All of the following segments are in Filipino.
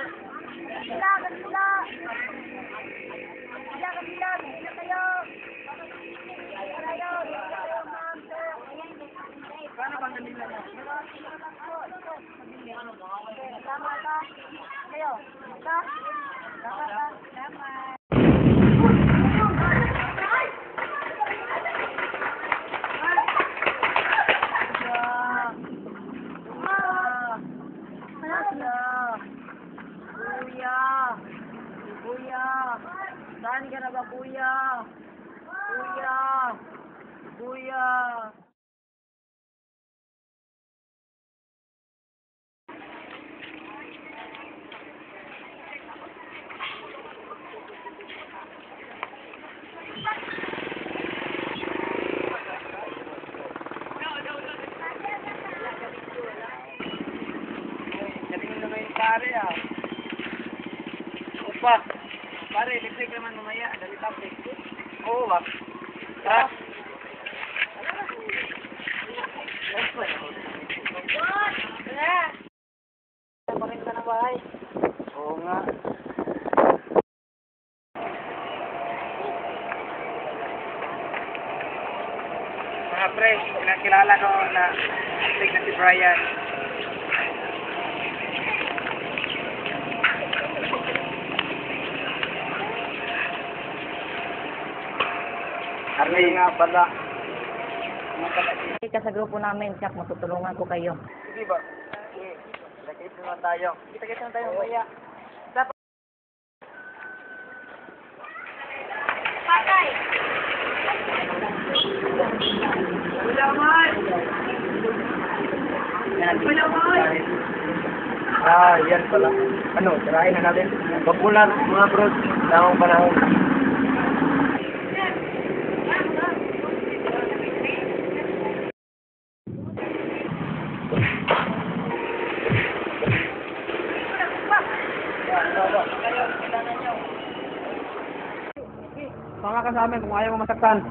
Kabila, kabila. Kabila, kabila. Kabila kayo. Kayo, ma'am, sir. Paano bang ganila niya? Tama ka. Kayo. Ka? Tama ka. Tama. Kuya! Saan ka na ba, kuya? Kuya! Kuya! Galing naman yung pare ah. Upa! Pare, electric naman mamaya. Dali tapos. Oo ba? Ha? Parin ka na bahay. Oo nga. Mga pre, nakilala ko na electric na si Brian. Arnay nga pala. Ka sa grupo namin, Chak, matutulungan ko kayo. Sige ba? Sige. Kita-kita naman tayo. Kita-kita naman tayo mamaya. Dapat. Patay! Ulaman! Ulaman! Yan pala. Ano, tirahin na natin. Pagpulat, mga bros. Tamang panahon. Sama ka sa amin kung ayaw mo masaktan.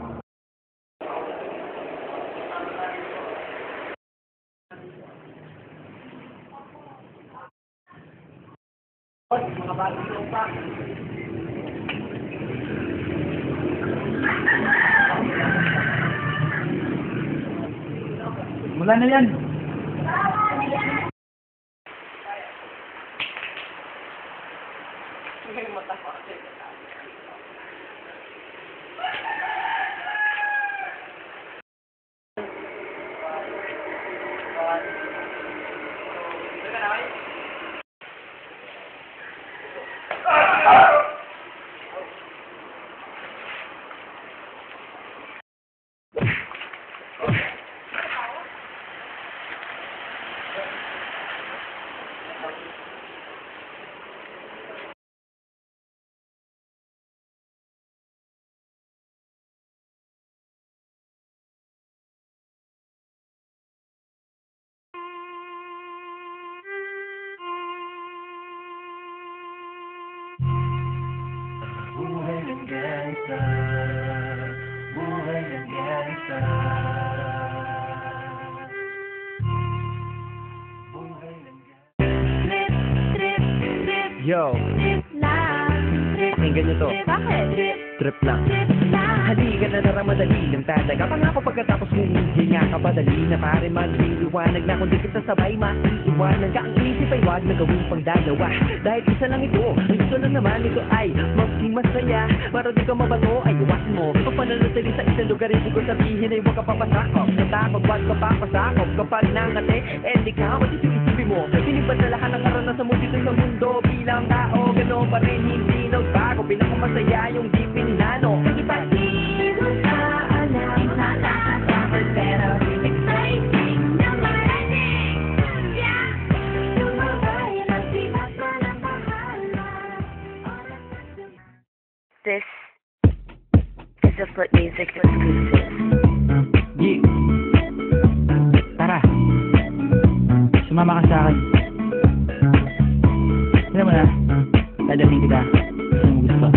Mga bagong lupa. Mula na yan. Buhay ng gangsta, buhay ng gangsta. Buhay ng gangsta. Yo, pakinggan nyo to. Bakit? Trip lang. Halika na naramadali ng talaga. Pangako pagkatapos humihinga ka padali na pare magliliwanag na kung di kita sabay maiiwanan ka. Ang isip ay wag na gawin pang dalawa. Dahil isa lang ito, ang gusto lang naman ito ay maging masaya. Para di ka mabato ay iwasan mo. Kung pananatili sa isang lugar, hindi ko sabihin ay huwag ka papasakop. Natakot, wag ka papasakop. Kapag nangate, di ka matitibisibi mo. Pinipasalahan ang karanasan mo dito sa mundo. Bilang tao, gano'n pa rin hindi nagbago. Pinakamasaya yung di pinano. Di mo pa alam na nakasakot pero exciting na marating. Yeah! Lumabay at sibat mo ng bahala. This is a Foot Music exclusive. G, tara. Sumama ka sa akin. Alam mo na, dadalhin kita. Gusto mo gusto.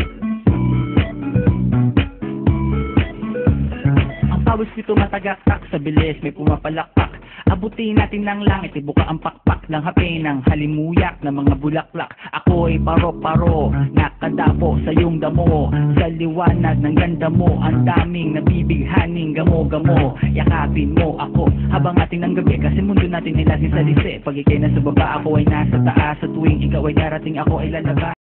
Pawis nito matagaktak sa bilis, may pumapalakpak. Abutin natin ng langit, ibuka ang pakpak ng hape ng halimuyak ng mga bulaklak. Ako ako'y paro-paro, nakadapo sa iyong damo. Sa liwanag ng ganda mo, ang daming nabibighaning gamo-gamo. Yakapin mo ako habang ating ng gabi, kasi mundo natin nilasin sa lise. Pag ikay nasa baba, ako ay nasa taas. Sa tuwing ikaw ay darating, ako ay lalabas.